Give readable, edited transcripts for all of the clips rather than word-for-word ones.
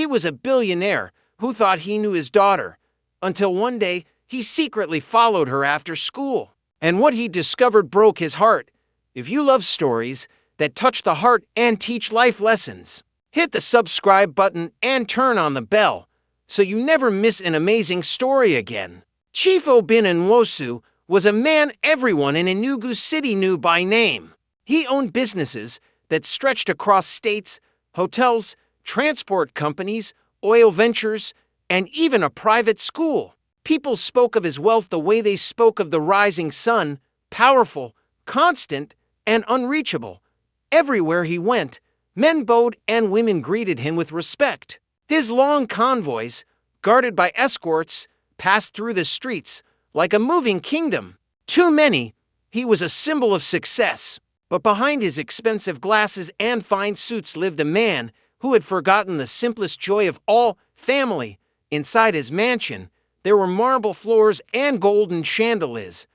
He was a billionaire who thought he knew his daughter, until one day he secretly followed her after school. And what he discovered broke his heart. If you love stories that touch the heart and teach life lessons, hit the subscribe button and turn on the bell so you never miss an amazing story again. Chief Obin Nwosu was a man everyone in Enugu City knew by name. He owned businesses that stretched across states, hotels, transport companies, oil ventures, and even a private school. People spoke of his wealth the way they spoke of the rising sun, powerful, constant, and unreachable. Everywhere he went, men bowed and women greeted him with respect. His long convoys, guarded by escorts, passed through the streets like a moving kingdom. To many, he was a symbol of success. But behind his expensive glasses and fine suits lived a man who had forgotten the simplest joy of all, family. Inside his mansion, there were marble floors and golden chandeliers,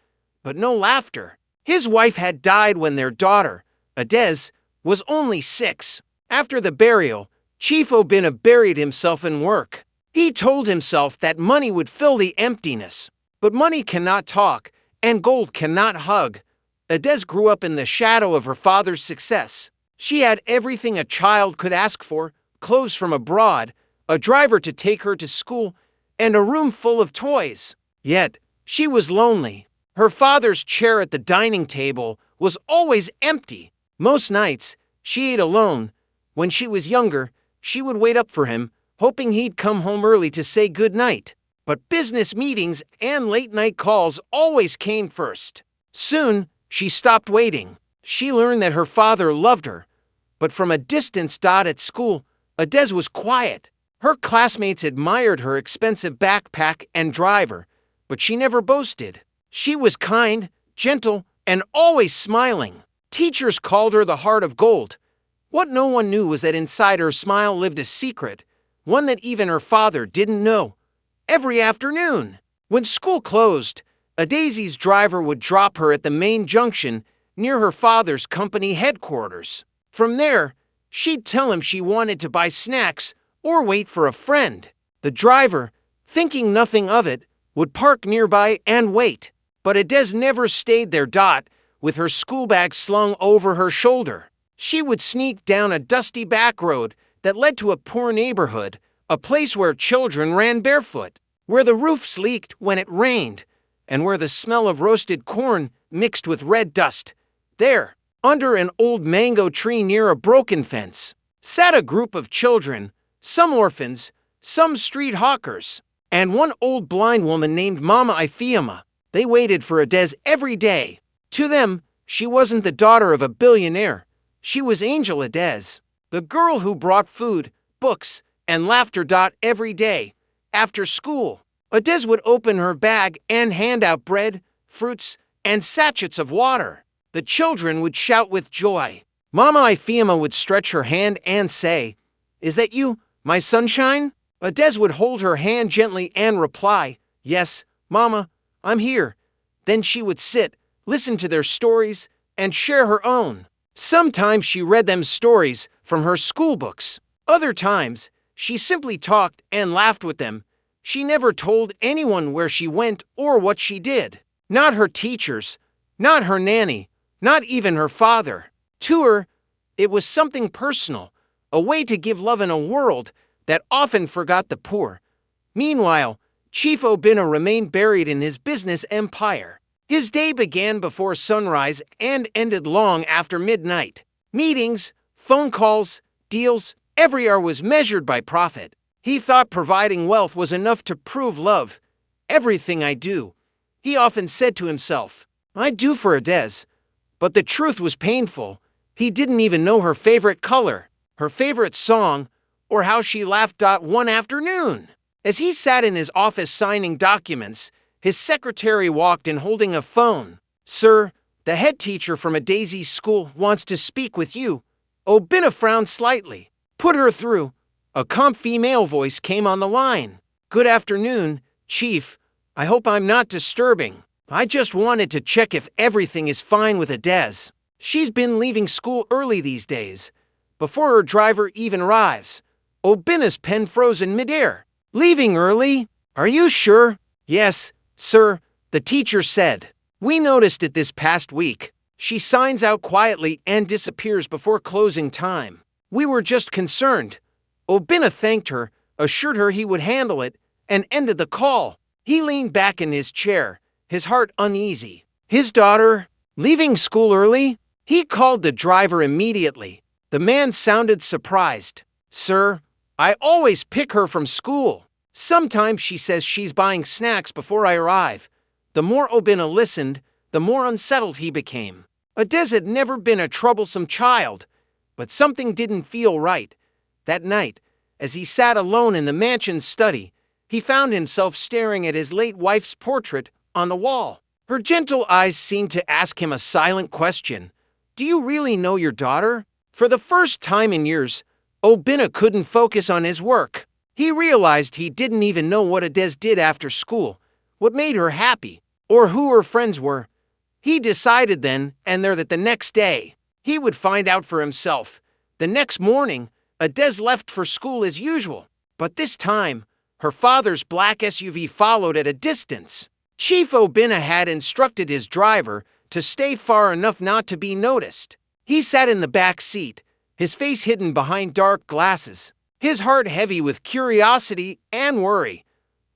but no laughter. His wife had died when their daughter, Adez, was only 6. After the burial, Chief Obin buried himself in work. He told himself that money would fill the emptiness. But money cannot talk, and gold cannot hug. Adez grew up in the shadow of her father's success. She had everything a child could ask for: clothes from abroad, a driver to take her to school, and a room full of toys. Yet, she was lonely. Her father's chair at the dining table was always empty. Most nights, she ate alone. When she was younger, she would wait up for him, hoping he'd come home early to say goodnight. But business meetings and late-night calls always came first. Soon, she stopped waiting. She learned that her father loved her. But from a distance. At school, Adez was quiet. Her classmates admired her expensive backpack and driver, but she never boasted. She was kind, gentle, and always smiling. Teachers called her the heart of gold. What no one knew was that inside her smile lived a secret, one that even her father didn't know. Every afternoon, when school closed, Adez's driver would drop her at the main junction near her father's company headquarters. From there, she'd tell him she wanted to buy snacks or wait for a friend. The driver, thinking nothing of it, would park nearby and wait. But Adez never stayed there. With her school bag slung over her shoulder, she would sneak down a dusty back road that led to a poor neighborhood, a place where children ran barefoot, where the roofs leaked when it rained, and where the smell of roasted corn mixed with red dust. There, under an old mango tree near a broken fence, sat a group of children, some orphans, some street hawkers, and one old blind woman named Mama Ifeoma. They waited for Adez every day. To them, she wasn't the daughter of a billionaire. She was Angel Adez, the girl who brought food, books, and laughter. Every day, after school, Adez would open her bag and hand out bread, fruits, and sachets of water. The children would shout with joy. Mama Ifeoma would stretch her hand and say, "Is that you, my sunshine?" Adez would hold her hand gently and reply, "Yes, Mama, I'm here." Then she would sit, listen to their stories, and share her own. Sometimes she read them stories from her school books. Other times, she simply talked and laughed with them. She never told anyone where she went or what she did. Not her teachers, not her nanny, not even her father. To her, it was something personal, a way to give love in a world that often forgot the poor. Meanwhile, Chief Obina remained buried in his business empire. His day began before sunrise and ended long after midnight. Meetings, phone calls, deals, every hour was measured by profit. He thought providing wealth was enough to prove love. "Everything I do," he often said to himself, "I do for Adez." But the truth was painful. He didn't even know her favorite color, her favorite song, or how she laughed. One afternoon, as he sat in his office signing documents, his secretary walked in holding a phone. "Sir, the head teacher from Adez's school wants to speak with you." Obina frowned slightly. "Put her through." A calm female voice came on the line. "Good afternoon, Chief. I hope I'm not disturbing. I just wanted to check if everything is fine with Adez. She's been leaving school early these days, before her driver even arrives. Obina's pen froze in midair. Leaving early? Are you sure? Yes, sir, the teacher said. We noticed it this past week. She signs out quietly and disappears before closing time. We were just concerned. Obina thanked her, assured her he would handle it, and ended the call. He leaned back in his chair, his heart uneasy. His daughter, leaving school early? He called the driver immediately. The man sounded surprised. Sir, I always pick her from school. Sometimes she says she's buying snacks before I arrive. The more Obina listened, the more unsettled he became. Adez had never been a troublesome child, but something didn't feel right. That night, as he sat alone in the mansion's study, he found himself staring at his late wife's portrait on the wall. Her gentle eyes seemed to ask him a silent question. Do you really know your daughter? For the first time in years, Obina couldn't focus on his work. He realized he didn't even know what Adez did after school, what made her happy, or who her friends were. He decided then and there that the next day, he would find out for himself. The next morning, Adez left for school as usual, but this time, her father's black SUV followed at a distance. Chief Obina had instructed his driver to stay far enough not to be noticed. He sat in the back seat, his face hidden behind dark glasses, his heart heavy with curiosity and worry.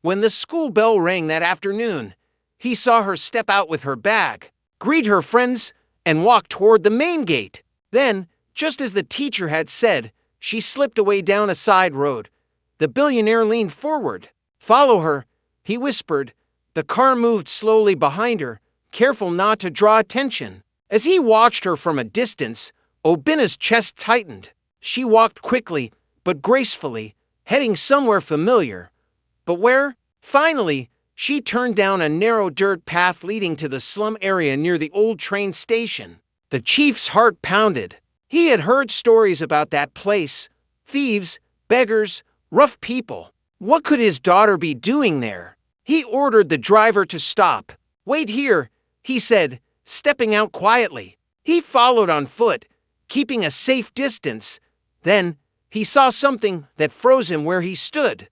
When the school bell rang that afternoon, he saw her step out with her bag, greet her friends, and walk toward the main gate. Then, just as the teacher had said, she slipped away down a side road. The billionaire leaned forward. Follow her, he whispered. The car moved slowly behind her, careful not to draw attention. As he watched her from a distance, Obina's chest tightened. She walked quickly, but gracefully, heading somewhere familiar. But where? Finally, she turned down a narrow dirt path leading to the slum area near the old train station. The chief's heart pounded. He had heard stories about that place. Thieves, beggars, rough people. What could his daughter be doing there? He ordered the driver to stop. Wait here, he said, stepping out quietly. He followed on foot, keeping a safe distance. Then, he saw something that froze him where he stood.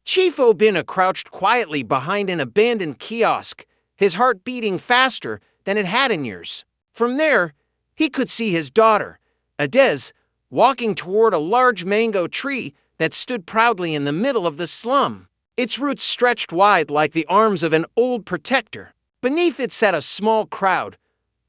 Chief Obina crouched quietly behind an abandoned kiosk, his heart beating faster than it had in years. From there, he could see his daughter, Adez, walking toward a large mango tree that stood proudly in the middle of the slum. Its roots stretched wide like the arms of an old protector. Beneath it sat a small crowd,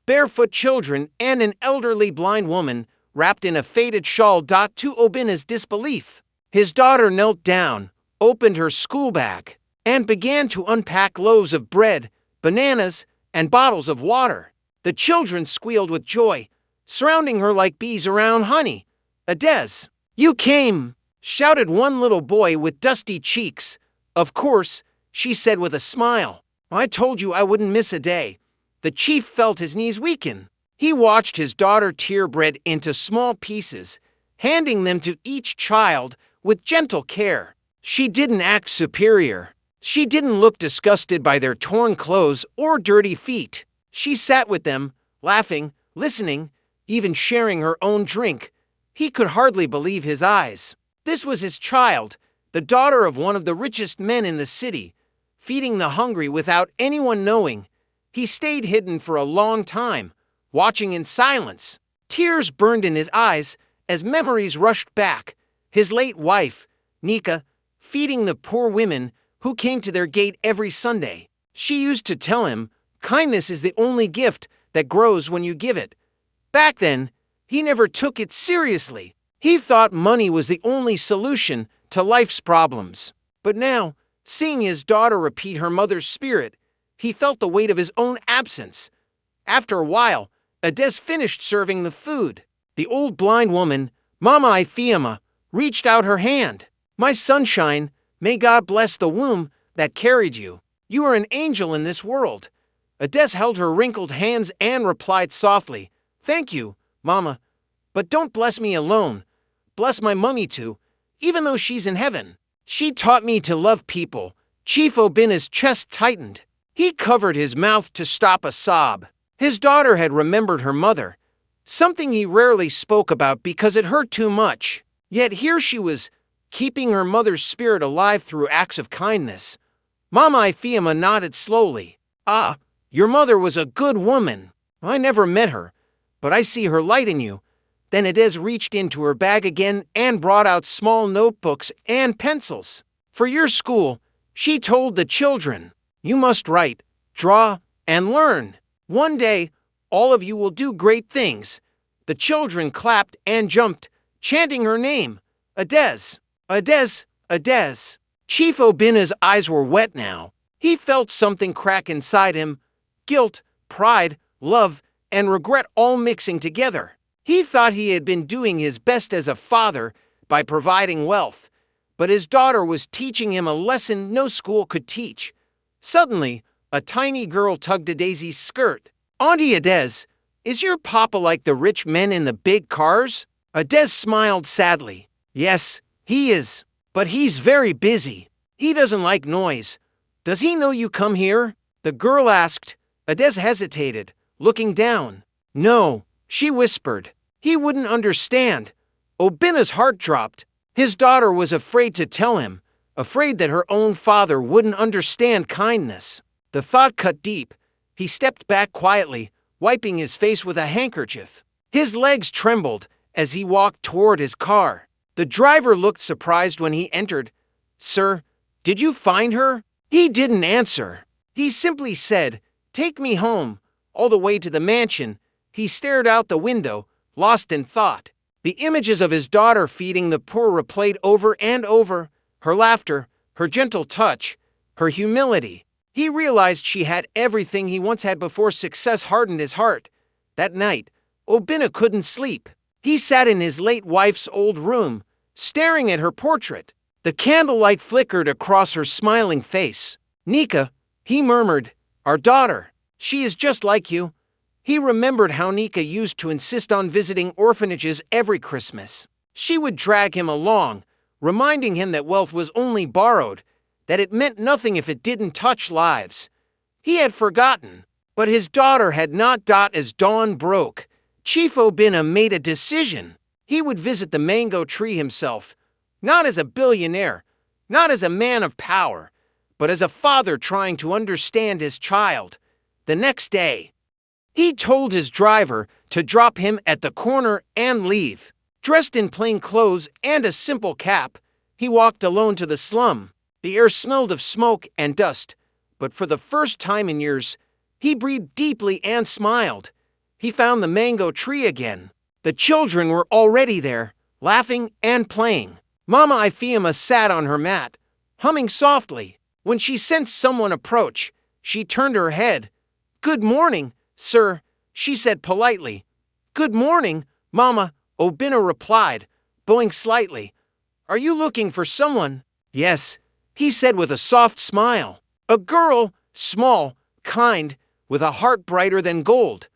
barefoot children and an elderly blind woman wrapped in a faded shawl. To Obina's disbelief, his daughter knelt down, opened her school bag, and began to unpack loaves of bread, bananas, and bottles of water. The children squealed with joy, surrounding her like bees around honey. Adez, you came, shouted one little boy with dusty cheeks. Of course, she said with a smile. I told you I wouldn't miss a day. The chief felt his knees weaken. He watched his daughter tear bread into small pieces, handing them to each child with gentle care. She didn't act superior. She didn't look disgusted by their torn clothes or dirty feet. She sat with them, laughing, listening, even sharing her own drink. He could hardly believe his eyes. This was his child, the daughter of one of the richest men in the city, feeding the hungry without anyone knowing. He stayed hidden for a long time, watching in silence. Tears burned in his eyes as memories rushed back. His late wife, Nika, feeding the poor women who came to their gate every Sunday. She used to tell him, kindness is the only gift that grows when you give it. Back then, he never took it seriously. He thought money was the only solution to life's problems. But now, seeing his daughter repeat her mother's spirit, he felt the weight of his own absence. After a while, Adez finished serving the food. The old blind woman, Mama Ifeoma, reached out her hand. My sunshine, may God bless the womb that carried you. You are an angel in this world. Adez held her wrinkled hands and replied softly, Thank you, Mama, but don't bless me alone. Bless my mummy too, even though she's in heaven. She taught me to love people. Chief Obina's chest tightened. He covered his mouth to stop a sob. His daughter had remembered her mother, something he rarely spoke about because it hurt too much. Yet here she was, keeping her mother's spirit alive through acts of kindness. Mama Ifeoma nodded slowly. Ah, your mother was a good woman. I never met her, but I see her light in you. Then Adez reached into her bag again and brought out small notebooks and pencils. For your school, she told the children, you must write, draw, and learn. One day, all of you will do great things. The children clapped and jumped, chanting her name, Adez, Adez, Adez. Chief Obina's eyes were wet now. He felt something crack inside him, guilt, pride, love, and regret all mixing together. He thought he had been doing his best as a father by providing wealth, but his daughter was teaching him a lesson no school could teach. Suddenly, a tiny girl tugged at Daisy's skirt. Auntie Adez, is your papa like the rich men in the big cars? Adez smiled sadly. Yes, he is, but he's very busy. He doesn't like noise. Does he know you come here? The girl asked. Adez hesitated, looking down. No, she whispered. He wouldn't understand. Obina's heart dropped. His daughter was afraid to tell him, afraid that her own father wouldn't understand kindness. The thought cut deep. He stepped back quietly, wiping his face with a handkerchief. His legs trembled as he walked toward his car. The driver looked surprised when he entered. Sir, did you find her? He didn't answer. He simply said, take me home, all the way to the mansion. He stared out the window, lost in thought. The images of his daughter feeding the poor replayed over and over, her laughter, her gentle touch, her humility. He realized she had everything he once had before success hardened his heart. That night, Obina couldn't sleep. He sat in his late wife's old room, staring at her portrait. The candlelight flickered across her smiling face. Nika, he murmured, our daughter. She is just like you. He remembered how Nika used to insist on visiting orphanages every Christmas. She would drag him along, reminding him that wealth was only borrowed, that it meant nothing if it didn't touch lives. He had forgotten, but his daughter had not. As dawn broke, Chief Obina made a decision. He would visit the mango tree himself, not as a billionaire, not as a man of power, but as a father trying to understand his child. The next day, he told his driver to drop him at the corner and leave. Dressed in plain clothes and a simple cap, he walked alone to the slum. The air smelled of smoke and dust, but for the first time in years, he breathed deeply and smiled. He found the mango tree again. The children were already there, laughing and playing. Mama Ifeoma sat on her mat, humming softly. When she sensed someone approach, she turned her head. Good morning, sir, she said politely. Good morning, Mama, Obina replied, bowing slightly. Are you looking for someone? Yes, he said with a soft smile. A girl, small, kind, with a heart brighter than gold.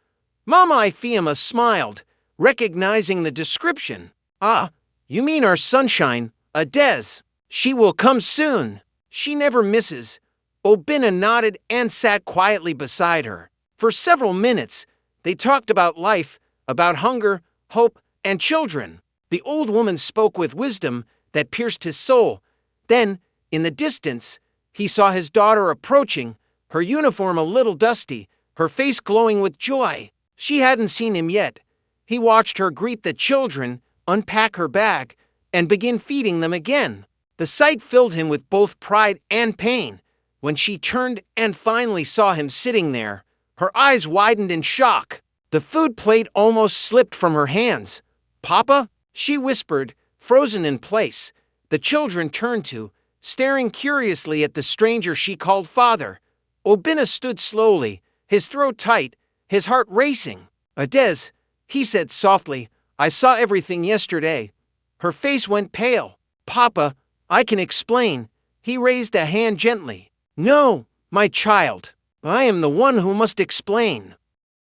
Mama Ifeoma smiled, recognizing the description. Ah, you mean our sunshine, Adez. She will come soon. She never misses. Obina nodded and sat quietly beside her. For several minutes, they talked about life, about hunger, hope, and children. The old woman spoke with wisdom that pierced his soul. Then, in the distance, he saw his daughter approaching, her uniform a little dusty, her face glowing with joy. She hadn't seen him yet. He watched her greet the children, unpack her bag, and begin feeding them again. The sight filled him with both pride and pain. When she turned and finally saw him sitting there, her eyes widened in shock. The food plate almost slipped from her hands. Papa? She whispered, frozen in place. The children turned to, staring curiously at the stranger she called father. Obina stood slowly, his throat tight, his heart racing. Adez, he said softly, I saw everything yesterday. Her face went pale. Papa, I can explain. He raised a hand gently. No, my child. I am the one who must explain.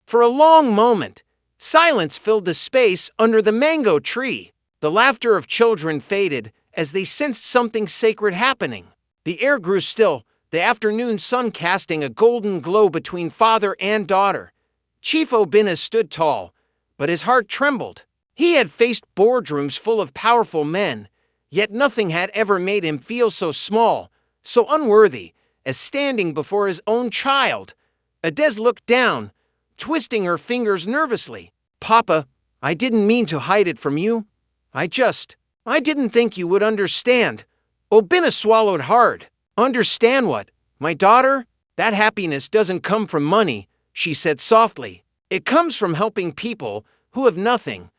For a long moment, silence filled the space under the mango tree. The laughter of children faded as they sensed something sacred happening. The air grew still, the afternoon sun casting a golden glow between father and daughter. Chief Obina stood tall, but his heart trembled. He had faced boardrooms full of powerful men, Yet nothing had ever made him feel so small, so unworthy, as standing before his own child. Adez looked down, twisting her fingers nervously. Papa, I didn't mean to hide it from you. I didn't think you would understand. Obina swallowed hard. Understand what? My daughter? That happiness doesn't come from money, she said softly. It comes from helping people who have nothing.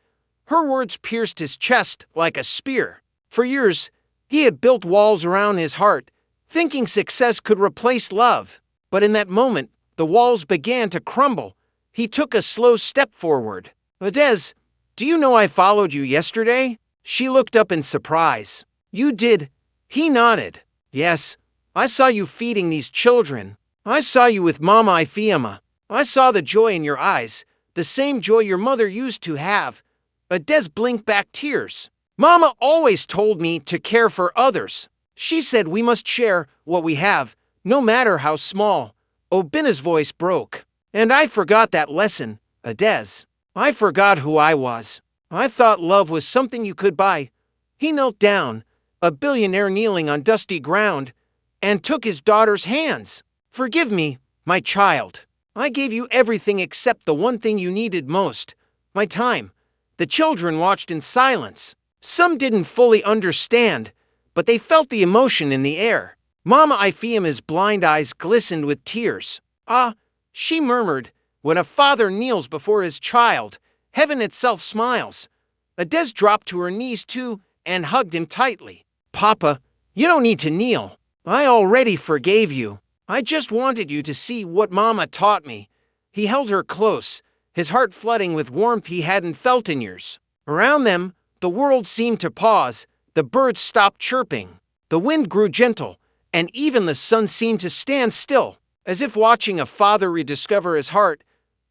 Her words pierced his chest like a spear. For years, he had built walls around his heart, thinking success could replace love. But in that moment, the walls began to crumble. He took a slow step forward. Adez, do you know I followed you yesterday? She looked up in surprise. You did? He nodded. Yes, I saw you feeding these children. I saw you with Mama Ifeoma. I saw the joy in your eyes, the same joy your mother used to have. Adez blinked back tears. Mama always told me to care for others. She said we must share what we have, no matter how small. Obina's voice broke. And I forgot that lesson, Adez. I forgot who I was. I thought love was something you could buy. He knelt down, a billionaire kneeling on dusty ground, and took his daughter's hands. Forgive me, my child. I gave you everything except the one thing you needed most, my time. The children watched in silence. Some didn't fully understand, but they felt the emotion in the air. Mama Ifeoma's blind eyes glistened with tears. Ah, she murmured, when a father kneels before his child, heaven itself smiles. Adez dropped to her knees too and hugged him tightly. Papa, you don't need to kneel. I already forgave you. I just wanted you to see what Mama taught me. He held her close, his heart flooding with warmth he hadn't felt in years. Around them, the world seemed to pause. The birds stopped chirping. The wind grew gentle, and even the sun seemed to stand still, as if watching a father rediscover his heart.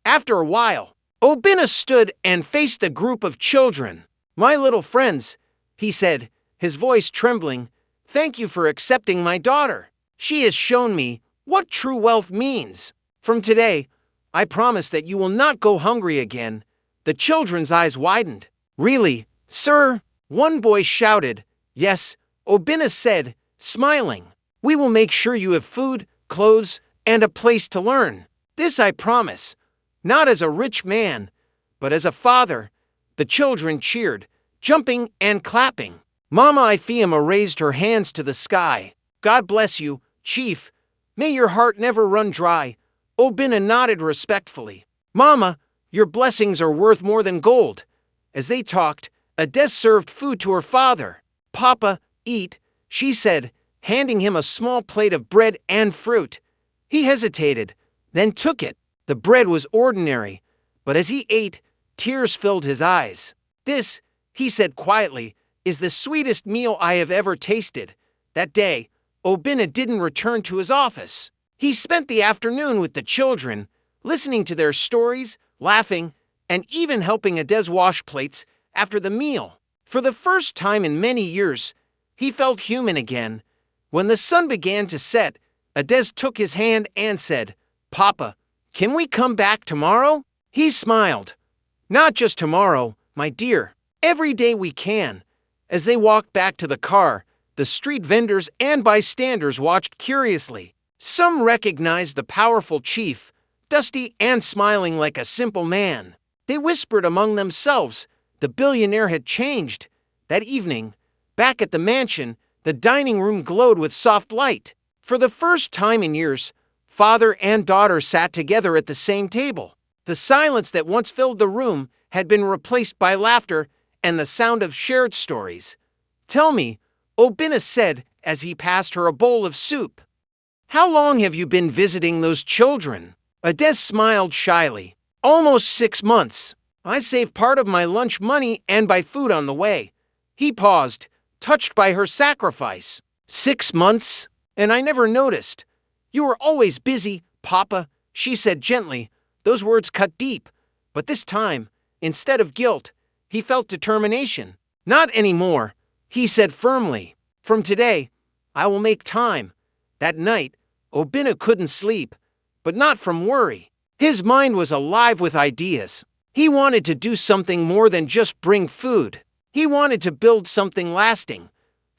After a while, Obina stood and faced the group of children. My little friends, he said, his voice trembling, thank you for accepting my daughter. She has shown me what true wealth means. From today, I promise that you will not go hungry again. The children's eyes widened. Really, sir? One boy shouted. Yes, Obina said, smiling. We will make sure you have food, clothes, and a place to learn. This I promise. Not as a rich man, but as a father. The children cheered, jumping and clapping. Mama Ifeoma raised her hands to the sky. God bless you, Chief. May your heart never run dry. Obina nodded respectfully. Mama, your blessings are worth more than gold. As they talked, Adez served food to her father. Papa, eat, she said, handing him a small plate of bread and fruit. He hesitated, then took it. The bread was ordinary, but as he ate, tears filled his eyes. This, he said quietly, is the sweetest meal I have ever tasted. That day, Obina didn't return to his office. He spent the afternoon with the children, listening to their stories, laughing, and even helping Adez wash plates after the meal. For the first time in many years, he felt human again. When the sun began to set, Adez took his hand and said, Papa, can we come back tomorrow? He smiled. Not just tomorrow, my dear. Every day we can. As they walked back to the car, the street vendors and bystanders watched curiously. Some recognized the powerful chief, dusty and smiling like a simple man. They whispered among themselves. The billionaire had changed. That evening, back at the mansion, the dining room glowed with soft light. For the first time in years, father and daughter sat together at the same table. The silence that once filled the room had been replaced by laughter and the sound of shared stories. Tell me, Obina said as he passed her a bowl of soup. How long have you been visiting those children? Adez smiled shyly. Almost 6 months. I saved part of my lunch money and buy food on the way. He paused, touched by her sacrifice. 6 months? And I never noticed. You were always busy, Papa, she said gently. Those words cut deep. But this time, instead of guilt, he felt determination. Not anymore, he said firmly. From today, I will make time. That night, Obina couldn't sleep, but not from worry. His mind was alive with ideas. He wanted to do something more than just bring food. He wanted to build something lasting,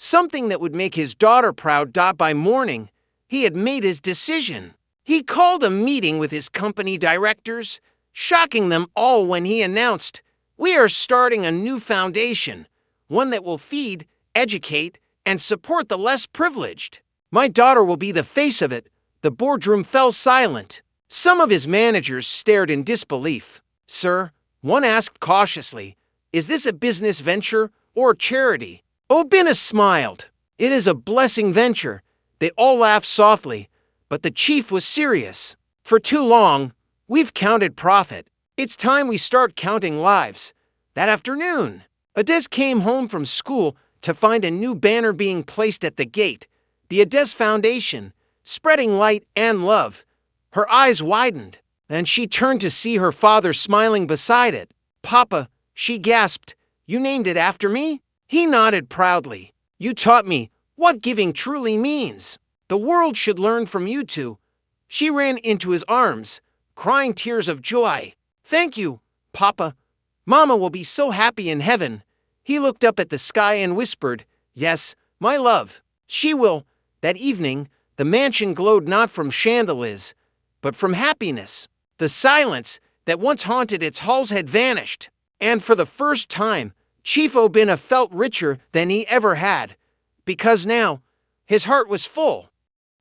something that would make his daughter proud. By morning, he had made his decision. He called a meeting with his company directors, shocking them all when he announced, "We are starting a new foundation, one that will feed, educate, and support the less privileged. My daughter will be the face of it." The boardroom fell silent. Some of his managers stared in disbelief. "Sir," one asked cautiously, "is this a business venture or charity?" Obina smiled. "It is a blessing venture." They all laughed softly, but the chief was serious. "For too long, we've counted profit. It's time we start counting lives." That afternoon, Adez came home from school to find a new banner being placed at the gate, the Adez Foundation, spreading light and love. Her eyes widened, and she turned to see her father smiling beside it. "Papa," she gasped, "you named it after me?" He nodded proudly. "You taught me what giving truly means. The world should learn from you two." She ran into his arms, crying tears of joy. "Thank you, Papa. Mama will be so happy in heaven." He looked up at the sky and whispered, "Yes, my love, she will." That evening, the mansion glowed not from chandeliers, but from happiness. The silence that once haunted its halls had vanished, and for the first time, Chief Obina felt richer than he ever had, because now his heart was full.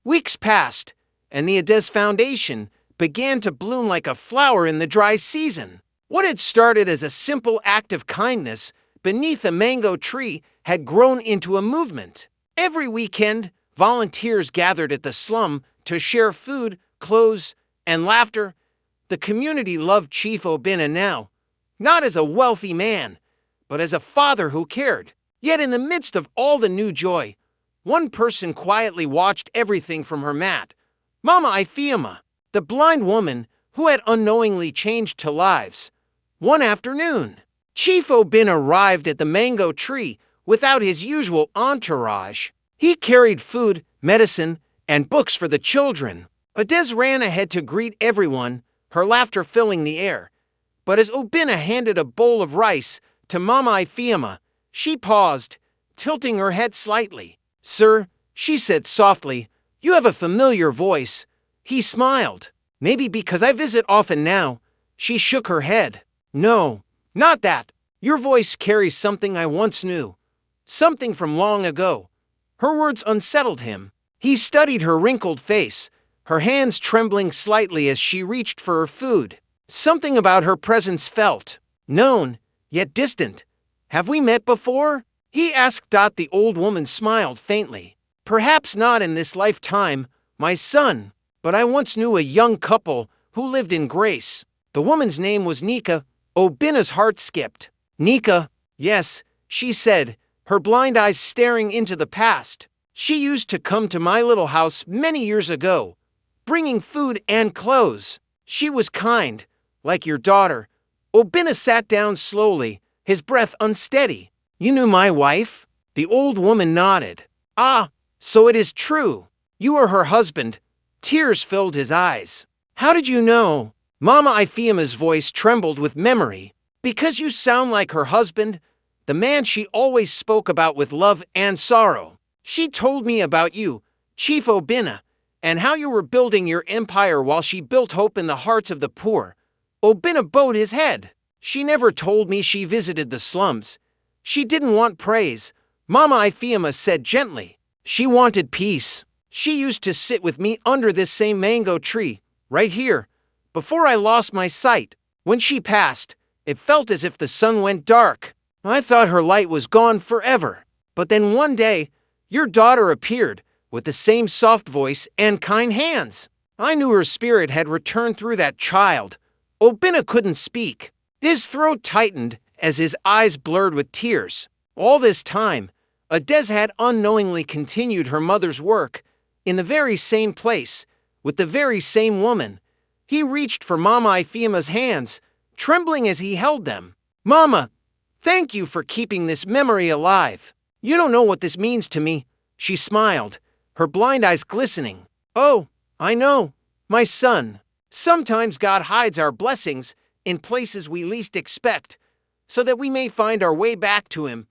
Weeks passed, and the Adez Foundation began to bloom like a flower in the dry season. What had started as a simple act of kindness beneath a mango tree had grown into a movement. Every weekend, volunteers gathered at the slum to share food, clothes, and laughter. The community loved Chief Obina now, not as a wealthy man, but as a father who cared. Yet in the midst of all the new joy, one person quietly watched everything from her mat. Mama Ifeoma, the blind woman who had unknowingly changed to lives. One afternoon, Chief Obina arrived at the mango tree without his usual entourage. He carried food, medicine, and books for the children. Adez ran ahead to greet everyone, her laughter filling the air. But as Obina handed a bowl of rice to Mama Ifeoma, she paused, tilting her head slightly. "Sir," she said softly, "you have a familiar voice." He smiled. "Maybe because I visit often now." She shook her head. "No, not that. Your voice carries something I once knew. Something from long ago." Her words unsettled him. He studied her wrinkled face, her hands trembling slightly as she reached for her food. Something about her presence felt known, yet distant. "Have we met before?" he asked. The old woman smiled faintly. "Perhaps not in this lifetime, my son, but I once knew a young couple who lived in Grace." The woman's name was Nika. Obina's heart skipped. "Nika, yes," she said, her blind eyes staring into the past. "She used to come to my little house many years ago, bringing food and clothes. She was kind, like your daughter." Obina sat down slowly, his breath unsteady. "You knew my wife?" The old woman nodded. "Ah, so it is true. You are her husband." Tears filled his eyes. "How did you know?" Mama Ifeoma's voice trembled with memory. "Because you sound like her husband, the man she always spoke about with love and sorrow. She told me about you, Chief Obina, and how you were building your empire while she built hope in the hearts of the poor." Obina bowed his head. "She never told me she visited the slums. She didn't want praise," Mama Ifeoma said gently. "She wanted peace. She used to sit with me under this same mango tree, right here, before I lost my sight. When she passed, it felt as if the sun went dark. I thought her light was gone forever. But then one day, your daughter appeared, with the same soft voice and kind hands. I knew her spirit had returned through that child." Obina couldn't speak. His throat tightened as his eyes blurred with tears. All this time, Adez had unknowingly continued her mother's work, in the very same place, with the very same woman. He reached for Mama Ifeoma's hands, trembling as he held them. "Mama, thank you for keeping this memory alive. You don't know what this means to me." She smiled, her blind eyes glistening. "Oh, I know, my son. Sometimes God hides our blessings in places we least expect, so that we may find our way back to Him."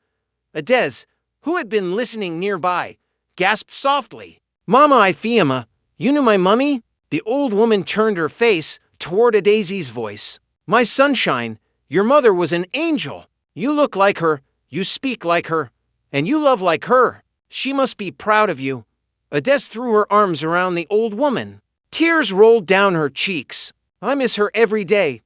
Adez, who had been listening nearby, gasped softly, "Mama Ifeoma, you knew my mummy?" The old woman turned her face toward a Daisy's voice. "My sunshine, your mother was an angel. You look like her, you speak like her, and you love like her. She must be proud of you." Ades threw her arms around the old woman. Tears rolled down her cheeks. "I miss her every day."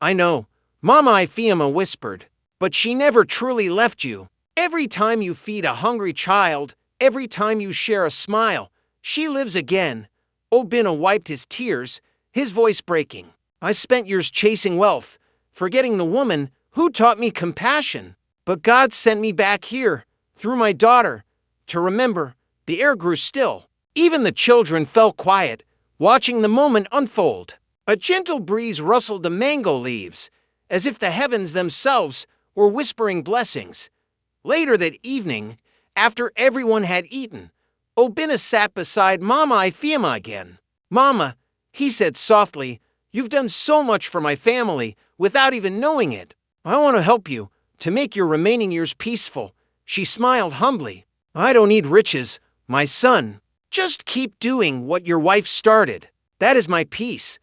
"I know," Mama Ifeoma whispered, "but she never truly left you. Every time you feed a hungry child, every time you share a smile, she lives again." Obinna wiped his tears, his voice breaking. "I spent years chasing wealth, forgetting the woman who taught me compassion. But God sent me back here, through my daughter, to remember." The air grew still. Even the children fell quiet, watching the moment unfold. A gentle breeze rustled the mango leaves, as if the heavens themselves were whispering blessings. Later that evening, after everyone had eaten, Obinna sat beside Mama Ifeoma again. "Mama," he said softly, "you've done so much for my family without even knowing it. I want to help you, to make your remaining years peaceful." She smiled humbly. "I don't need riches, my son. Just keep doing what your wife started. That is my peace."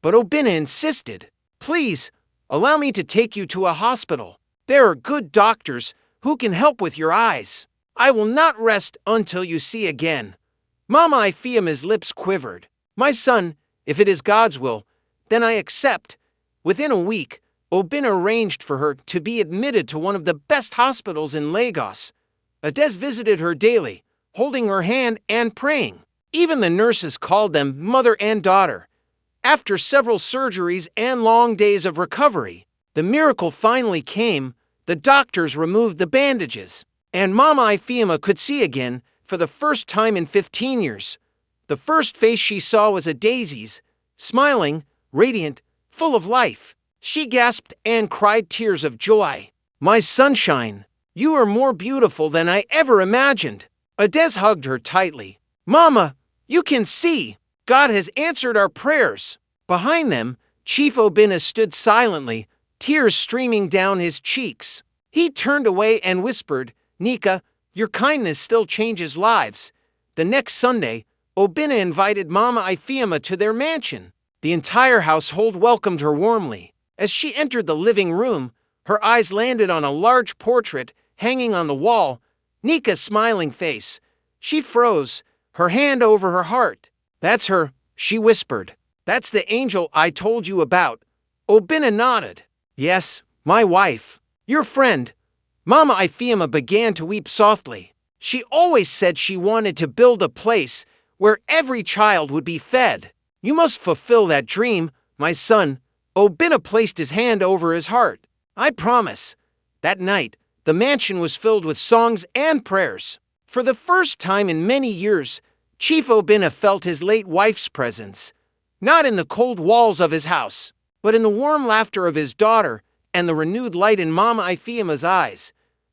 But Obinna insisted. "Please, allow me to take you to a hospital. There are good doctors who can help with your eyes. I will not rest until you see again." Mama Ifeoma's lips quivered. "My son, if it is God's will, then I accept." Within a week, Obinna arranged for her to be admitted to one of the best hospitals in Lagos. Ades visited her daily, holding her hand and praying. Even the nurses called them mother and daughter. After several surgeries and long days of recovery, the miracle finally came. The doctors removed the bandages, and Mama Ifeoma could see again for the first time in 15 years. The first face she saw was a Daisy's, smiling, radiant, full of life. She gasped and cried tears of joy. "My sunshine, you are more beautiful than I ever imagined." Ades hugged her tightly. "Mama, you can see. God has answered our prayers." Behind them, Chief Obinna stood silently, tears streaming down his cheeks. He turned away and whispered, "Nika, your kindness still changes lives." The next Sunday, Obinna invited Mama Ifeoma to their mansion. The entire household welcomed her warmly. As she entered the living room, her eyes landed on a large portrait hanging on the wall. Nika's smiling face. She froze, her hand over her heart. "That's her," she whispered. "That's the angel I told you about." Obinna nodded. "Yes, my wife. Your friend." Mama Ifeoma began to weep softly. She always said she wanted to build a place where every child would be fed. "You must fulfill that dream, my son." Obinna placed his hand over his heart. "I promise." That night, the mansion was filled with songs and prayers. For the first time in many years, Chief Obinna felt his late wife's presence, not in the cold walls of his house, but in the warm laughter of his daughter and the renewed light in Mama Ifeoma's eyes.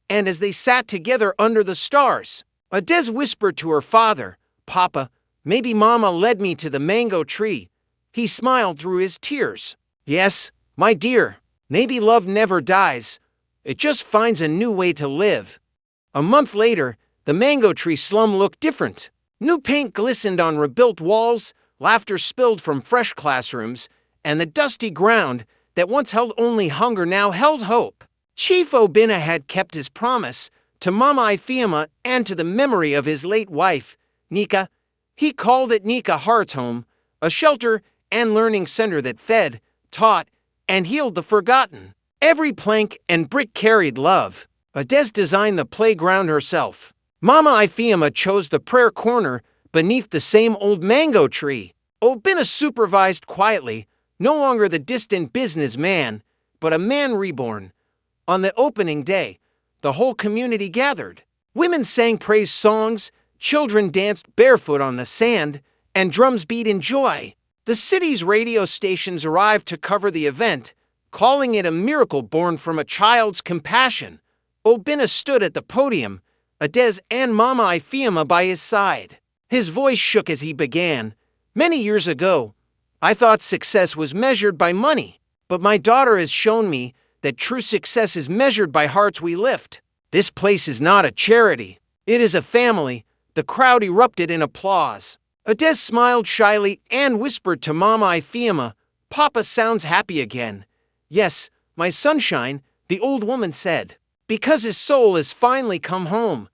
And as they sat together under the stars, Ades whispered to her father, "Papa, maybe Mama led me to the mango tree." He smiled through his tears. "Yes, my dear, maybe love never dies. It just finds a new way to live." A month later, the mango tree slum looked different. New paint glistened on rebuilt walls, laughter spilled from fresh classrooms, and the dusty ground that once held only hunger now held hope. Chief Obinna had kept his promise to Mama Ifeoma and to the memory of his late wife, Nika. He called it Nika Heart's Home, a shelter and learning center that fed, taught, and healed the forgotten. Every plank and brick carried love. Ades designed the playground herself. Mama Ifeoma chose the prayer corner beneath the same old mango tree. Obinna supervised quietly, no longer the distant businessman, but a man reborn. On the opening day, the whole community gathered. Women sang praise songs, children danced barefoot on the sand, and drums beat in joy. The city's radio stations arrived to cover the event, calling it a miracle born from a child's compassion. Obinna stood at the podium, Ades and Mama Ifeoma by his side. His voice shook as he began. "Many years ago, I thought success was measured by money, but my daughter has shown me that true success is measured by hearts we lift. This place is not a charity. It is a family." The crowd erupted in applause. Adez smiled shyly and whispered to Mama Ifeoma, "Papa sounds happy again." "Yes, my sunshine," the old woman said, "because his soul has finally come home."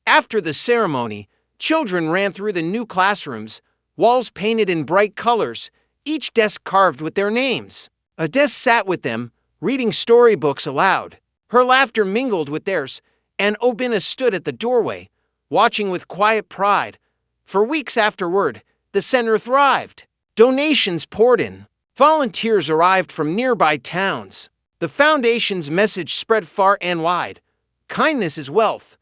After the ceremony, children ran through the new classrooms, walls painted in bright colors, each desk carved with their names. Adez sat with them, reading storybooks aloud. Her laughter mingled with theirs, and Obina stood at the doorway, watching with quiet pride. For weeks afterward, the center thrived. Donations poured in. Volunteers arrived from nearby towns. The foundation's message spread far and wide. Kindness is wealth.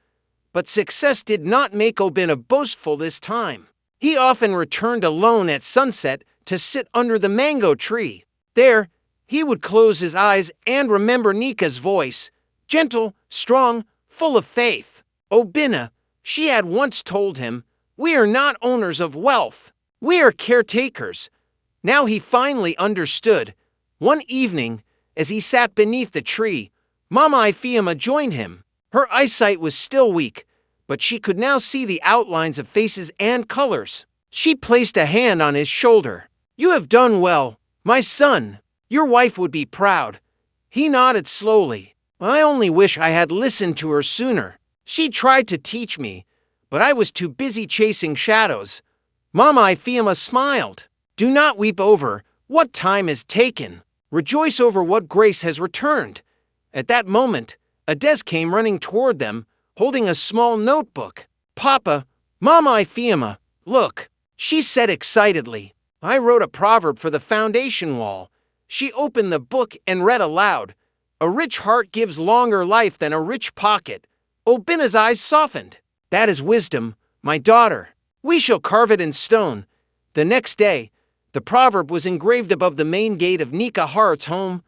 But success did not make Obina boastful this time. He often returned alone at sunset to sit under the mango tree. There, he would close his eyes and remember Nika's voice, gentle, strong, full of faith. Obina, she had once told him, "We are not owners of wealth. We are caretakers." Now he finally understood. One evening, as he sat beneath the tree, Mama Ifeoma joined him. Her eyesight was still weak, but she could now see the outlines of faces and colors. She placed a hand on his shoulder. "You have done well, my son. Your wife would be proud." He nodded slowly. "I only wish I had listened to her sooner. She tried to teach me, but I was too busy chasing shadows." Mama Ifeoma smiled. "Do not weep over what time has taken. Rejoice over what grace has returned." At that moment, Adez came running toward them, holding a small notebook. "Papa, Mama Ifeoma, look," she said excitedly. "I wrote a proverb for the foundation wall." She opened the book and read aloud, "A rich heart gives longer life than a rich pocket." Obina's eyes softened. "That is wisdom, my daughter. We shall carve it in stone." The next day, the proverb was engraved above the main gate of Nika Hart's home.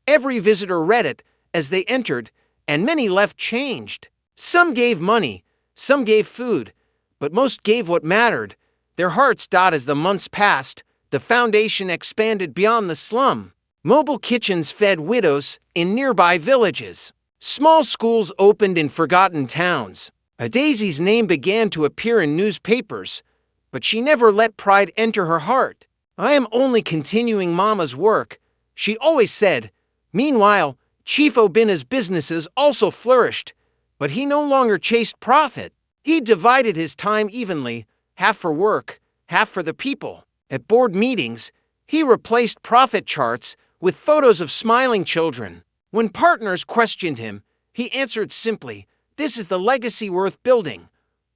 Every visitor read it as they entered, and many left changed. Some gave money, some gave food, but most gave what mattered. Their hearts died as the months passed. The foundation expanded beyond the slum. Mobile kitchens fed widows in nearby villages. Small schools opened in forgotten towns. Adesi's name began to appear in newspapers, but she never let pride enter her heart. "I am only continuing Mama's work," she always said. Meanwhile, Chief Obina's businesses also flourished, but he no longer chased profit. He divided his time evenly, half for work, half for the people. At board meetings, he replaced profit charts with photos of smiling children. When partners questioned him, he answered simply, "This is the legacy worth building."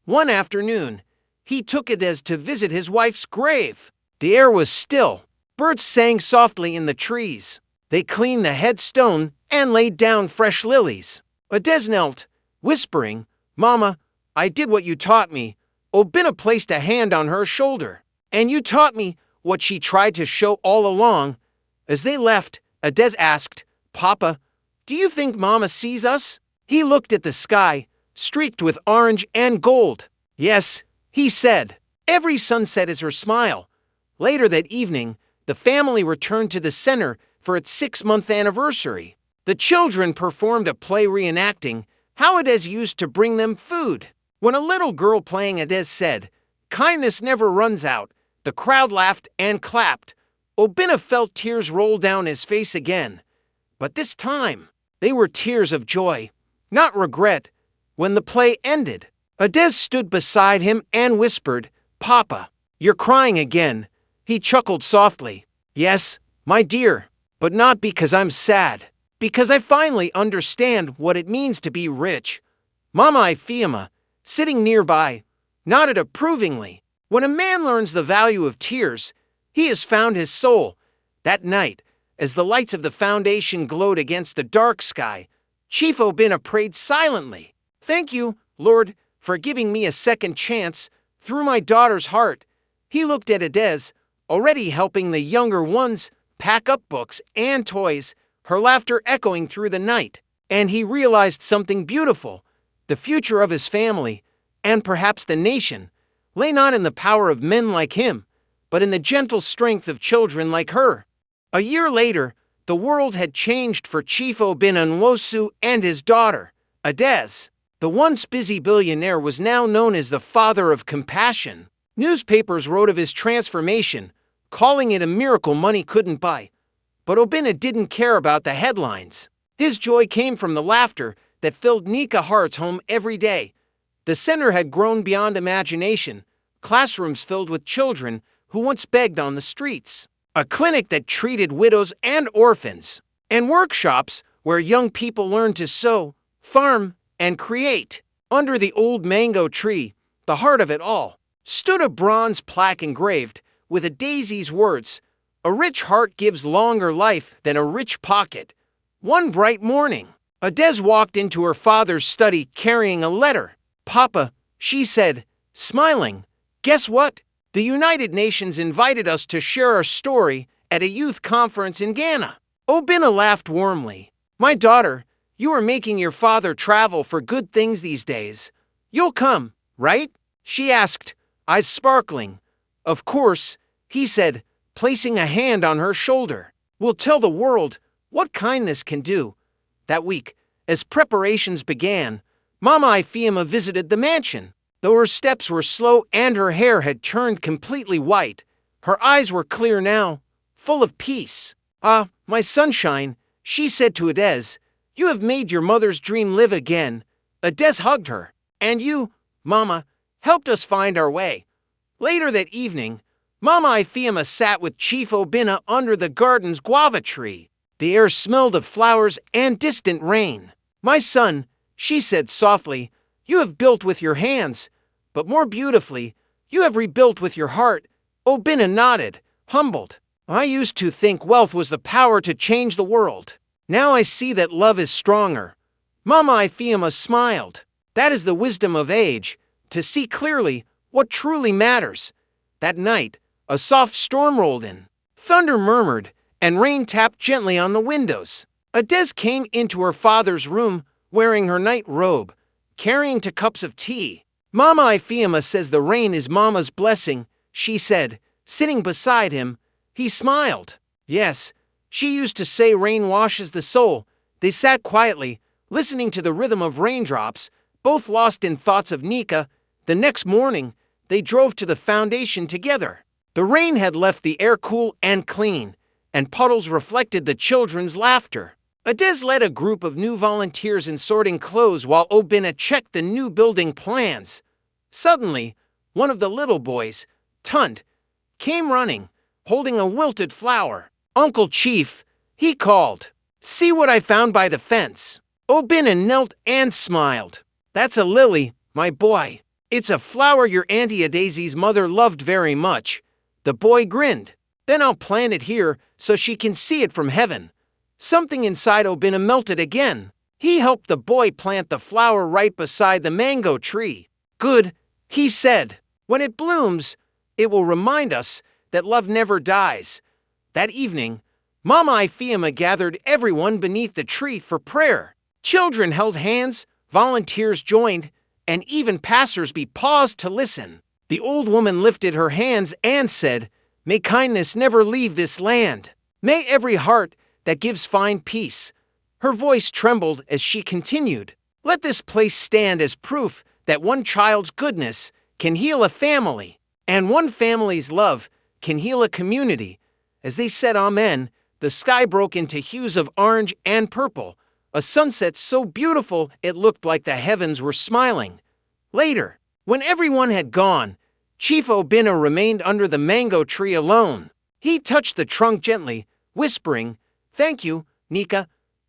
One afternoon, he took Adez to visit his wife's grave. The air was still. Birds sang softly in the trees. They cleaned the headstone and laid down fresh lilies. Adez knelt, whispering, "Mama, I did what you taught me." Obina placed a hand on her shoulder. "And you taught me what she tried to show all along." As they left, Adez asked, "Papa, do you think Mama sees us?" He looked at the sky, streaked with orange and gold. "Yes," he said. "Every sunset is her smile." Later that evening, the family returned to the center for its 6-month anniversary. The children performed a play reenacting how Adez used to bring them food. When a little girl playing Adez said, "Kindness never runs out," the crowd laughed and clapped. Obina felt tears roll down his face again. But this time, they were tears of joy, not regret. When the play ended, Adez stood beside him and whispered, "Papa, you're crying again." He chuckled softly. "Yes, my dear, but not because I'm sad. Because I finally understand what it means to be rich." Mama Ifeoma, sitting nearby, nodded approvingly. When a man learns the value of tears, he has found his soul. That night, as the lights of the foundation glowed against the dark sky, Chief Obina prayed silently. "Thank you, Lord, for giving me a second chance through my daughter's heart." He looked at Adez, already helping the younger ones pack up books and toys, her laughter echoing through the night. And he realized something beautiful. The future of his family, and perhaps the nation, lay not in the power of men like him, but in the gentle strength of children like her. A year later, the world had changed for Chief Obina Nwosu and his daughter, Adez. The once busy billionaire was now known as the father of compassion. Newspapers wrote of his transformation, calling it a miracle money couldn't buy. But Obina didn't care about the headlines. His joy came from the laughter that filled Nika Hart's home every day. The center had grown beyond imagination, classrooms filled with children who once begged on the streets, a clinic that treated widows and orphans, and workshops where young people learned to sew, farm, and create. Under the old mango tree, the heart of it all, stood a bronze plaque engraved with a daisy's words, "A rich heart gives longer life than a rich pocket." One bright morning, Adez walked into her father's study carrying a letter. "Papa," she said, smiling, "guess what? The United Nations invited us to share our story at a youth conference in Ghana." Obina laughed warmly. "My daughter, you are making your father travel for good things these days. You'll come, right?" she asked, eyes sparkling. "Of course," he said, placing a hand on her shoulder. "We'll tell the world what kindness can do." That week, as preparations began, Mama Ifeoma visited the mansion. Though her steps were slow and her hair had turned completely white, her eyes were clear now, full of peace. "Ah, my sunshine," she said to Adez, "you have made your mother's dream live again." Adez hugged her. "And you, Mama, helped us find our way." Later that evening, Mama Ifeoma sat with Chief Obina under the garden's guava tree. The air smelled of flowers and distant rain. "My son," she said softly, "you have built with your hands, but more beautifully, you have rebuilt with your heart." Obina nodded, humbled. "I used to think wealth was the power to change the world. Now I see that love is stronger." Mama Ifeoma smiled. "That is the wisdom of age, to see clearly what truly matters." That night, a soft storm rolled in. Thunder murmured, and rain tapped gently on the windows. Adez came into her father's room, wearing her night robe, carrying 2 cups of tea. "Mama Ifeoma says the rain is Mama's blessing," she said, sitting beside him. He smiled. "Yes, she used to say rain washes the soul." They sat quietly, listening to the rhythm of raindrops, both lost in thoughts of Nika. The next morning, they drove to the foundation together. The rain had left the air cool and clean, and puddles reflected the children's laughter. Adez led a group of new volunteers in sorting clothes while Obina checked the new building plans. Suddenly, one of the little boys, Tunt, came running, holding a wilted flower. "Uncle Chief," he called, "see what I found by the fence." Obina knelt and smiled. "That's a lily, my boy. It's a flower your Auntie Adezi's mother loved very much." The boy grinned. "Then I'll plant it here so she can see it from heaven." Something inside Obina melted again. He helped the boy plant the flower right beside the mango tree. "Good," he said. "When it blooms, it will remind us that love never dies." That evening, Mama Ifeoma gathered everyone beneath the tree for prayer. Children held hands, volunteers joined, and even passers-by paused to listen. The old woman lifted her hands and said, "May kindness never leave this land. May every heart that gives find peace." Her voice trembled as she continued, "Let this place stand as proof that one child's goodness can heal a family, and one family's love can heal a community." As they said amen, the sky broke into hues of orange and purple, a sunset so beautiful it looked like the heavens were smiling. Later, when everyone had gone, Chief Obina remained under the mango tree alone. He touched the trunk gently, whispering, "Thank you, Nika.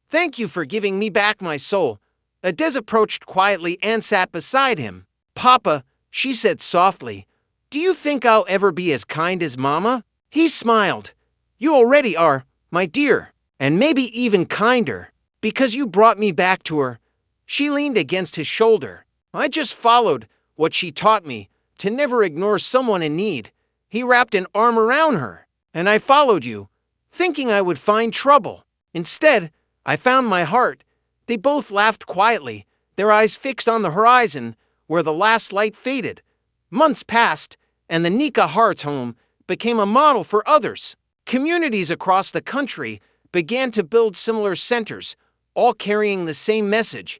Thank you for giving me back my soul." Adez approached quietly and sat beside him. "Papa," she said softly, "do you think I'll ever be as kind as Mama?" He smiled. "You already are, my dear, and maybe even kinder, because you brought me back to her." She leaned against his shoulder. "I just followed what she taught me, to never ignore someone in need." He wrapped an arm around her. "And I followed you, thinking I would find trouble. Instead, I found my heart." They both laughed quietly, their eyes fixed on the horizon, where the last light faded. Months passed, and the Nika Hearts home became a model for others. Communities across the country began to build similar centers, all carrying the same message: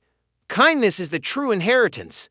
Kindness is the true inheritance.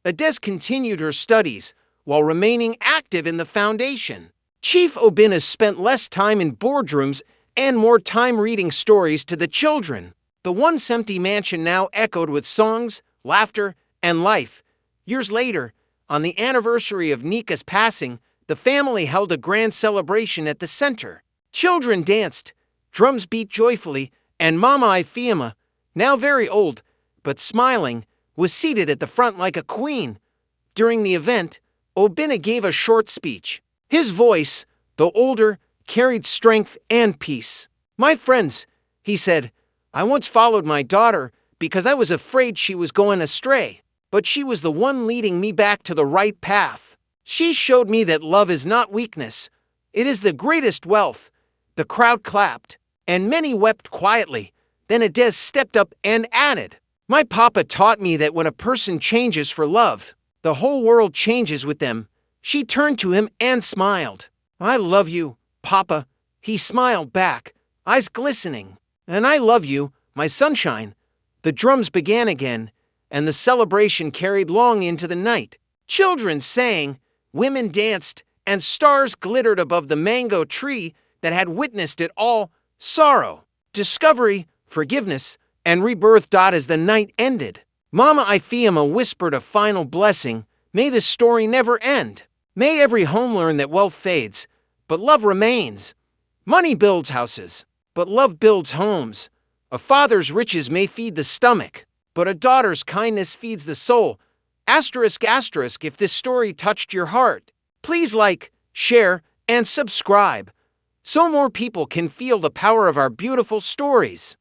Ades continued her studies while remaining active in the foundation. Chief Obinas spent less time in boardrooms and more time reading stories to the children. The once empty mansion now echoed with songs, laughter, and life. Years later, on the anniversary of Nika's passing, the family held a grand celebration at the center. Children danced, drums beat joyfully, and Mama Ifeoma, now very old, but smiling, was seated at the front like a queen. During the event, Obina gave a short speech. His voice, though older, carried strength and peace. "My friends," he said, "I once followed my daughter because I was afraid she was going astray, but she was the one leading me back to the right path. She showed me that love is not weakness. It is the greatest wealth." The crowd clapped, and many wept quietly. Then Ades stepped up and added, "My papa taught me that when a person changes for love, the whole world changes with them." She turned to him and smiled. "I love you, Papa." He smiled back, eyes glistening. "And I love you, my sunshine." The drums began again, and the celebration carried long into the night. Children sang, women danced, and stars glittered above the mango tree that had witnessed it all: sorrow, discovery, forgiveness, and rebirth. As the night ended, Mama Ifeoma whispered a final blessing. "May this story never end. May every home learn that wealth fades, but love remains. Money builds houses, but love builds homes. A father's riches may feed the stomach, but a daughter's kindness feeds the soul." Asterisk, asterisk, if this story touched your heart, please like, share, and subscribe so more people can feel the power of our beautiful stories.